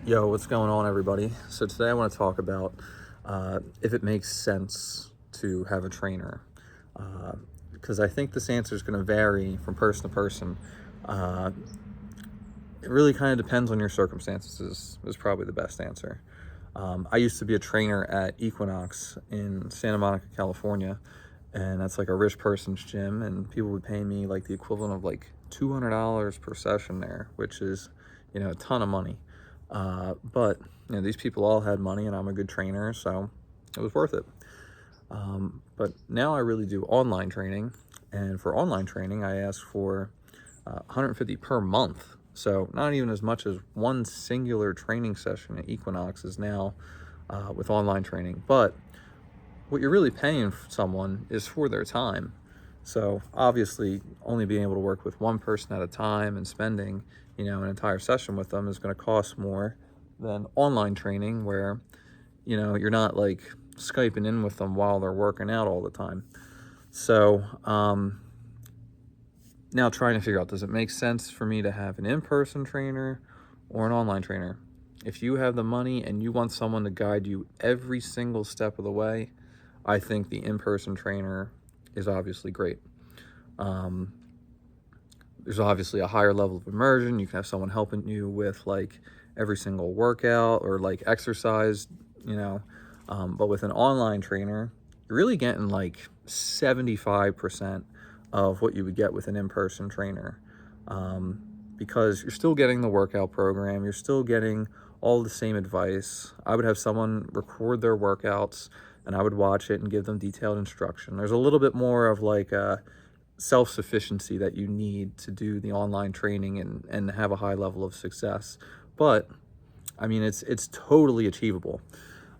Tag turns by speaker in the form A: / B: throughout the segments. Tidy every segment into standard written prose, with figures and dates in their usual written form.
A: Yo, what's going on, everybody? So today I want to talk about if it makes sense to have a trainer, because I think this answer is going to vary from person to person. Uh, it really kind of depends on your circumstances. Is probably the best answer. I used to be a trainer at Equinox in Santa Monica, California, and that's like a rich person's gym, and people would pay me like the equivalent of like $200 per session there, which is, a ton of money. But these people all had money, and I'm a good trainer, so it was worth it. But now I really do online training, and for online training, I ask for 150 per month. So not even as much as one singular training session at Equinox is now with online training. But what you're really paying someone is for their time. So obviously, only being able to work with one person at a time and spending, an entire session with them is going to cost more than online training, where, you're not like Skyping in with them while they're working out all the time. So now trying to figure out, does it make sense for me to have an in-person trainer or an online trainer? If you have the money and you want someone to guide you every single step of the way, I think the in-person trainer is obviously great. There's obviously a higher level of immersion. You can have someone helping you with like every single workout or like exercise, but with an online trainer, you're really getting like 75% of what you would get with an in-person trainer, because you're still getting the workout program, you're still getting all the same advice. I would have someone record their workouts and I would watch it and give them detailed instruction. There's a little bit more of like a self-sufficiency that you need to do the online training and have a high level of success. But I mean, it's totally achievable,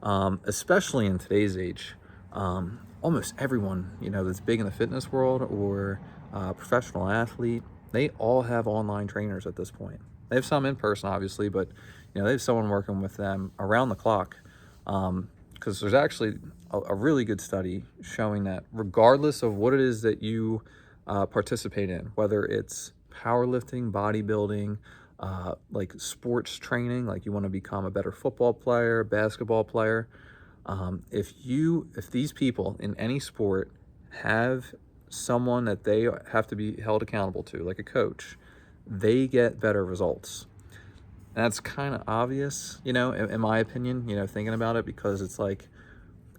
A: especially in today's age. Almost everyone, that's big in the fitness world or professional athlete, they all have online trainers at this point. They have some in person, obviously, but they have someone working with them around the clock. Because there's actually a really good study showing that regardless of what it is that you participate in, whether it's powerlifting, bodybuilding, like sports training, like you want to become a better football player, basketball player, if these people in any sport have someone that they have to be held accountable to, like a coach, they get better results. And that's kind of obvious, in my opinion, thinking about it, because it's like,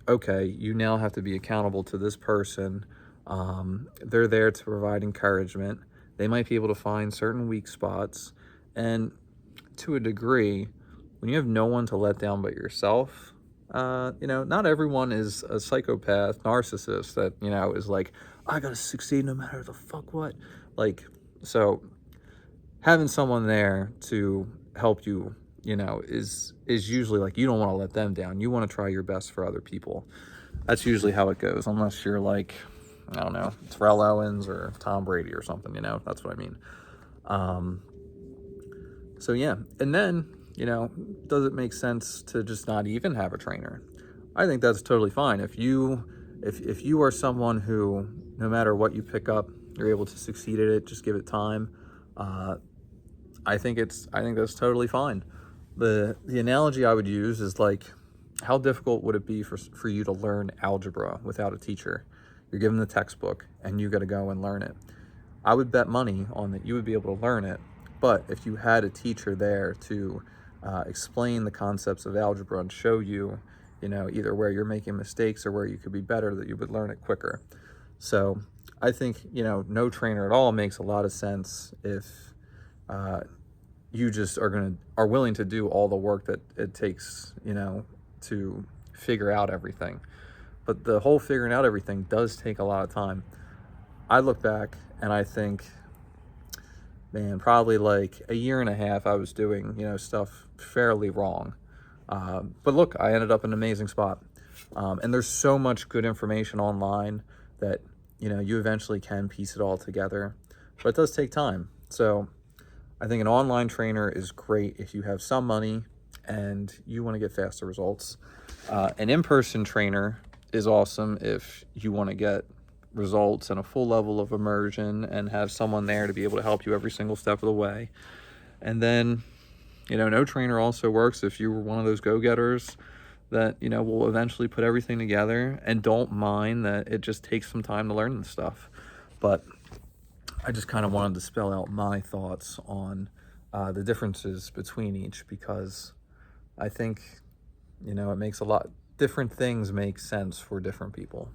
A: okay, you now have to be accountable to this person. They're there to provide encouragement. They might be able to find certain weak spots. And to a degree, when you have no one to let down but yourself, not everyone is a psychopath, narcissist that, is like, I gotta succeed no matter the fuck what. Like, so having someone there to help you, is usually like, you don't want to let them down. You want to try your best for other people. That's usually how it goes, unless you're like, I don't know, Terrell Owens or Tom Brady or something, that's what I mean. So yeah, and then, does it make sense to just not even have a trainer? I think that's totally fine. If you are someone who, no matter what you pick up, you're able to succeed at it, just give it time. I think that's totally fine. The analogy I would use is like, how difficult would it be for you to learn algebra without a teacher? You're given the textbook and you got to go and learn it. I would bet money on that you would be able to learn it, but if you had a teacher there to explain the concepts of algebra and show you, either where you're making mistakes or where you could be better, that you would learn it quicker. So I think, no trainer at all makes a lot of sense if you just are willing to do all the work that it takes, to figure out everything. But the whole figuring out everything does take a lot of time. I look back and I think, man, probably like a year and a half I was doing, stuff fairly wrong. But look, I ended up in an amazing spot. And there's so much good information online that, you eventually can piece it all together. But it does take time. So I think an online trainer is great if you have some money and you want to get faster results. An in-person trainer is awesome if you want to get results and a full level of immersion and have someone there to be able to help you every single step of the way. And then, You know, no trainer also works if you were one of those go-getters that, you know, will eventually put everything together and don't mind that it just takes some time to learn the stuff. But I just kind of wanted to spell out my thoughts on the differences between each, because I think, you know, it makes a lot, different things make sense for different people.